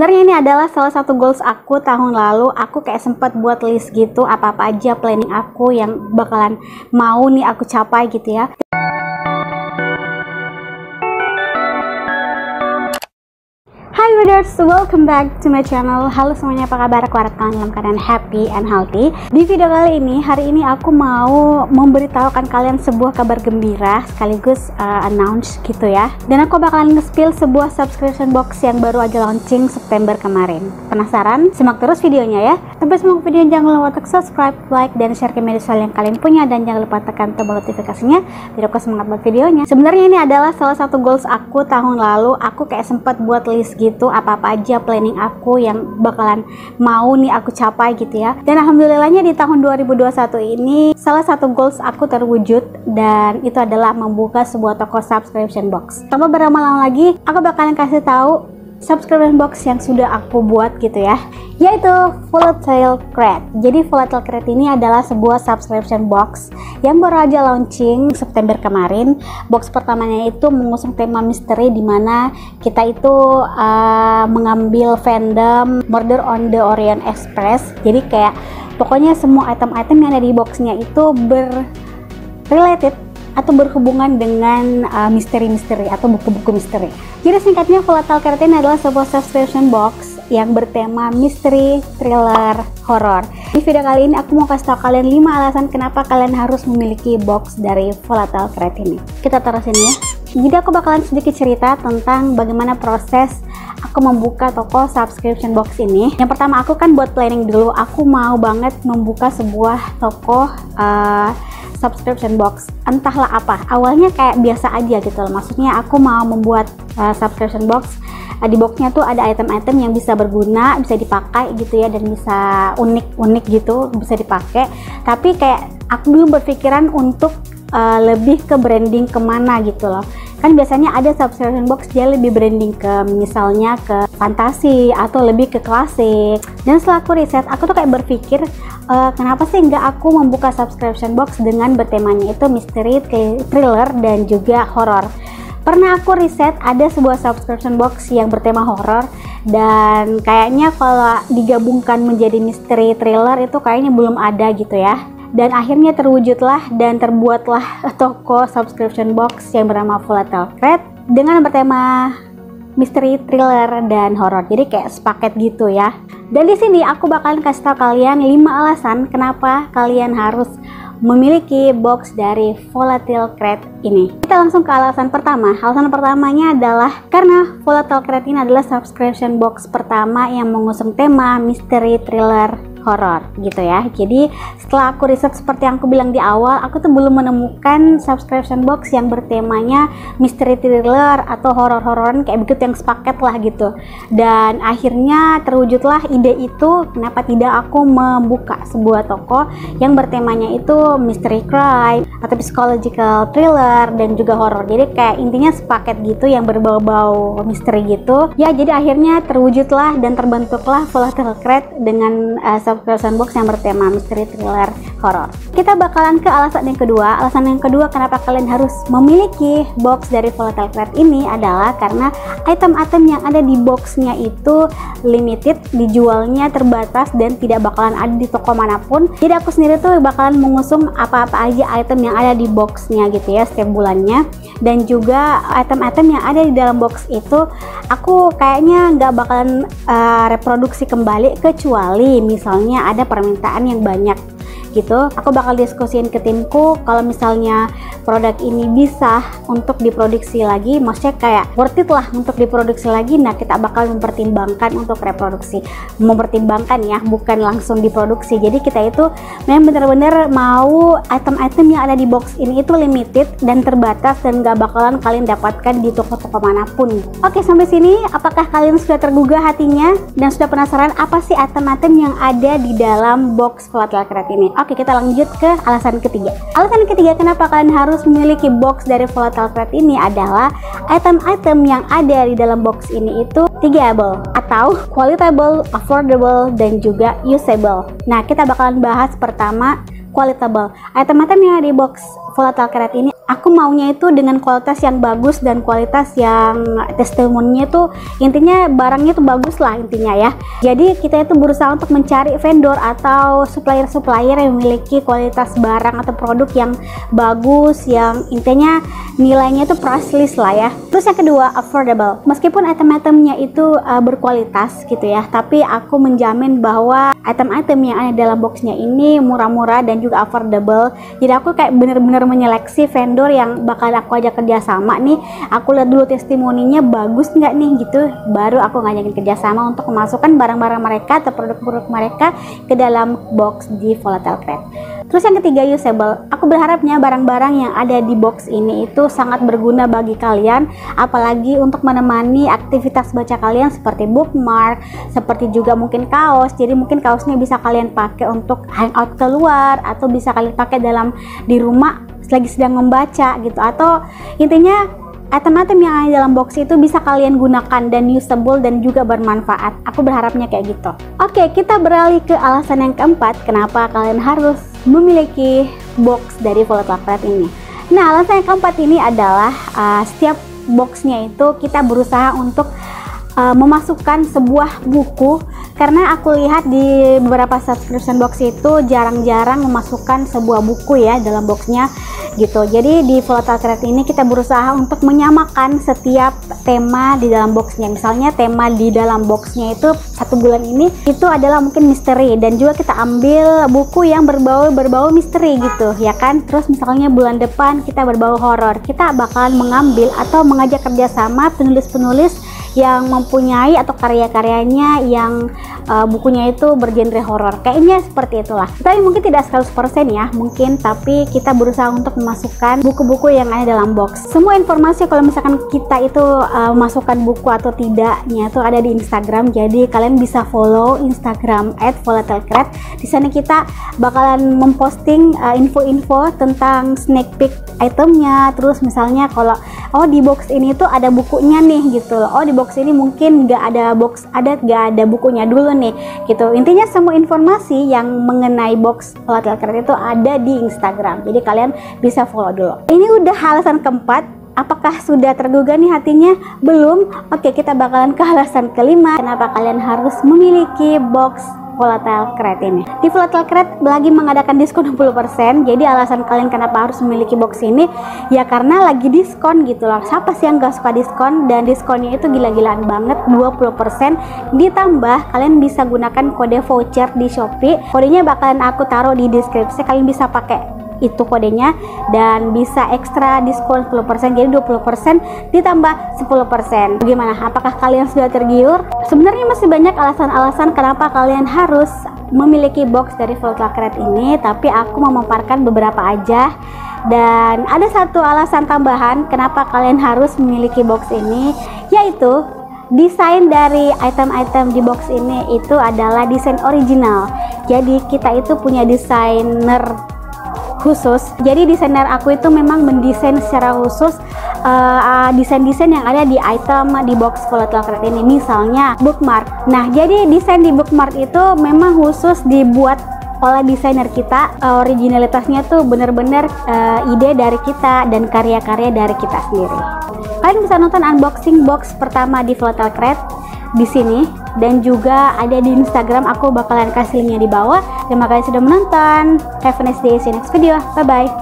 Sebenarnya ini adalah salah satu goals aku tahun lalu. Aku kayak sempat buat list gitu, apa-apa aja planning aku yang bakalan mau nih aku capai gitu ya. Hi Waders, welcome back to my channel. Halo semuanya, apa kabar? Aku harap kalian dalam keadaan happy and healthy. Di video kali ini, hari ini aku mau memberitahukan kalian sebuah kabar gembira sekaligus announce gitu ya. Dan aku bakalan nge-spill sebuah subscription box yang baru aja launching September kemarin. Penasaran? Simak terus videonya ya. Sampai simak video, jangan lupa untuk subscribe, like, dan share ke media sosial yang kalian punya. Dan jangan lupa tekan tombol notifikasinya biar aku semangat buat videonya. Sebenarnya ini adalah salah satu goals aku tahun lalu. Aku kayak sempat buat list gitu, apa-apa aja planning aku yang bakalan mau nih aku capai gitu ya. Dan alhamdulillahnya di tahun 2021 ini salah satu goals aku terwujud, dan itu adalah membuka sebuah toko subscription box. Tanpa berlama-lama lagi, aku bakalan kasih tahu subscription box yang sudah aku buat gitu ya, yaitu Volatile Crate. Jadi Volatile Crate ini adalah sebuah subscription box yang baru aja launching September kemarin. Box pertamanya itu mengusung tema misteri, dimana kita itu mengambil fandom Murder on the Orient Express. Jadi kayak pokoknya semua item-item yang ada di boxnya itu related atau berhubungan dengan misteri-misteri atau buku-buku misteri. Jadi singkatnya, Volatile Crate ini adalah sebuah subscription box yang bertema misteri, thriller, horror. Di video kali ini aku mau kasih tau kalian 5 alasan kenapa kalian harus memiliki box dari Volatile Crate ini. Kita taruh sini ya. Jadi aku bakalan sedikit cerita tentang bagaimana proses aku membuka toko subscription box ini. Yang pertama, aku kan buat planning dulu. Aku mau banget membuka sebuah toko subscription box, entahlah apa. Awalnya kayak biasa aja gitu loh. Maksudnya aku mau membuat subscription box. Di boxnya tuh ada item-item yang bisa berguna, bisa dipakai gitu ya, dan bisa unik-unik gitu, bisa dipakai. Tapi kayak aku belum berpikiran untuk lebih ke branding kemana gitu loh. Kan biasanya ada subscription box dia lebih branding ke misalnya ke fantasi atau lebih ke klasik. Dan setelah aku riset, aku tuh kayak berpikir kenapa sih nggak aku membuka subscription box dengan bertemanya itu misteri, thriller, dan juga horror. Pernah aku riset ada sebuah subscription box yang bertema horror, dan kayaknya kalau digabungkan menjadi misteri, thriller itu kayaknya belum ada gitu ya. Dan akhirnya terwujudlah dan terbuatlah toko subscription box yang bernama Volatile Crate dengan bertema misteri, thriller, dan horror. Jadi kayak sepaket gitu ya. Dan di sini aku bakalan kasih tau kalian 5 alasan kenapa kalian harus memiliki box dari Volatile Crate ini. Kita langsung ke alasan pertama. Alasan pertamanya adalah karena Volatile Crate ini adalah subscription box pertama yang mengusung tema misteri, thriller, horror gitu ya. Jadi setelah aku riset seperti yang aku bilang di awal, aku tuh belum menemukan subscription box yang bertemanya misteri, thriller, atau horror-horroran kayak begitu yang sepaket lah gitu. Dan akhirnya terwujudlah ide itu, kenapa tidak aku membuka sebuah toko yang bertemanya itu mystery crime atau psychological thriller dan juga horror. Jadi kayak intinya sepaket gitu yang berbau-bau misteri gitu ya. Jadi akhirnya terwujudlah dan terbentuklah Volatile Crate dengan subscription box yang bertema misteri, thriller, horror. Kita bakalan ke alasan yang kedua. Alasan yang kedua kenapa kalian harus memiliki box dari Volatile Crate ini adalah karena item-item yang ada di boxnya itu limited, dijualnya terbatas, dan tidak bakalan ada di toko manapun. Jadi aku sendiri tuh bakalan mengusung apa-apa aja item yang ada di boxnya gitu ya setiap bulannya. Dan juga item-item yang ada di dalam box itu aku kayaknya nggak bakalan reproduksi kembali, kecuali misalnya ada permintaan yang banyak gitu. Aku bakal diskusiin ke timku kalau misalnya produk ini bisa untuk diproduksi lagi, maksudnya kayak worth it lah untuk diproduksi lagi. Nah, kita bakal mempertimbangkan untuk reproduksi, mempertimbangkan ya, bukan langsung diproduksi. Jadi kita itu memang bener-bener mau item-item yang ada di box ini itu limited dan terbatas, dan gak bakalan kalian dapatkan di toko-toko manapun. Oke, sampai sini apakah kalian sudah tergugah hatinya dan sudah penasaran apa sih item-item yang ada di dalam box Volatile Crate ini? Oke, kita lanjut ke alasan ketiga. Alasan ketiga kenapa kalian harus memiliki box dari Volatile Crate ini adalah item-item yang ada di dalam box ini itu 3able atau qualitable, affordable, dan juga usable. Nah, kita bakalan bahas pertama qualitable. Item-item yang ada di box Volatile Crate ini aku maunya itu dengan kualitas yang bagus dan kualitas yang testimoninya itu intinya barangnya itu bagus lah intinya ya. Jadi kita itu berusaha untuk mencari vendor atau supplier-supplier yang memiliki kualitas barang atau produk yang bagus, yang intinya nilainya itu priceless lah ya. Terus yang kedua, affordable. Meskipun item-itemnya itu berkualitas gitu ya, tapi aku menjamin bahwa item-item yang ada dalam boxnya ini murah-murah dan juga affordable. Jadi aku kayak bener-bener menyeleksi vendor yang bakal aku ajak kerjasama nih. Aku lihat dulu testimoninya bagus nggak nih gitu, baru aku ngajakin kerjasama untuk memasukkan barang-barang mereka atau produk-produk mereka ke dalam box di Volatile Crate. Terus yang ketiga, usable. Aku berharapnya barang-barang yang ada di box ini itu sangat berguna bagi kalian, apalagi untuk menemani aktivitas baca kalian seperti bookmark, seperti juga mungkin kaos. Jadi mungkin kaosnya bisa kalian pakai untuk hangout keluar, atau bisa kalian pakai di rumah lagi sedang membaca gitu, atau intinya item-item yang ada dalam box itu bisa kalian gunakan dan usable dan juga bermanfaat. Aku berharapnya kayak gitu. Oke, kita beralih ke alasan yang keempat kenapa kalian harus memiliki box dari Volatile Crate ini. Nah, alasan yang keempat ini adalah setiap boxnya itu kita berusaha untuk memasukkan sebuah buku, karena aku lihat di beberapa subscription box itu jarang-jarang memasukkan sebuah buku ya dalam boxnya gitu. Jadi di Volatile Crate ini kita berusaha untuk menyamakan setiap tema di dalam boxnya. Misalnya tema di dalam boxnya itu 1 bulan ini itu adalah mungkin misteri, dan juga kita ambil buku yang berbau misteri gitu ya kan. Terus misalnya bulan depan kita berbau horor, kita bakalan mengambil atau mengajak kerjasama penulis-penulis yang mempunyai atau karya-karyanya yang bukunya itu bergenre horor. Kayaknya seperti itulah. Tapi mungkin tidak 100% ya, mungkin, tapi kita berusaha untuk memasukkan buku-buku yang ada dalam box. Semua informasi kalau misalkan kita itu masukkan buku atau tidaknya itu ada di Instagram. Jadi kalian bisa follow Instagram @volatilecrate. Di sana kita bakalan memposting info-info tentang sneak peek itemnya. Terus misalnya kalau di box ini tuh ada bukunya nih gitu loh. Di box ini mungkin nggak ada bukunya dulu nih gitu. Intinya semua informasi yang mengenai box Volatile Crate itu ada di Instagram. Jadi kalian bisa follow dulu. Ini udah alasan keempat. Apakah sudah tergugah nih hatinya? Belum? Oke, kita bakalan ke alasan kelima. Kenapa kalian harus memiliki box Volatile Crate ini? Di Volatile Crate lagi mengadakan diskon 60%. Jadi alasan kalian kenapa harus memiliki box ini ya karena lagi diskon gitu loh. Siapa sih yang gak suka diskon? Dan diskonnya itu gila-gilaan banget, 20%. Ditambah kalian bisa gunakan kode voucher di Shopee. Kodenya bakalan aku taruh di deskripsi. Kalian bisa pakai itu kodenya dan bisa ekstra diskon 10%, jadi 20% ditambah 10%. Bagaimana? Apakah kalian sudah tergiur? Sebenarnya masih banyak alasan-alasan kenapa kalian harus memiliki box dari Volatile Crate ini, tapi aku memaparkan beberapa aja. Dan ada satu alasan tambahan kenapa kalian harus memiliki box ini, yaitu desain dari item-item di box ini itu adalah desain original. Jadi kita itu punya desainer khusus. Jadi desainer aku itu memang mendesain secara khusus desain-desain yang ada di item di box Volatile Crate ini. Misalnya bookmark. Nah, jadi desain di bookmark itu memang khusus dibuat oleh desainer kita. Originalitasnya tuh bener-bener ide dari kita dan karya-karya dari kita sendiri. Kalian bisa nonton unboxing box pertama di Volatile Crate di sini, dan juga ada di Instagram. Aku bakalan kasih linknya di bawah. Terima kasih sudah menonton. Have a nice day. See you next video. Bye bye.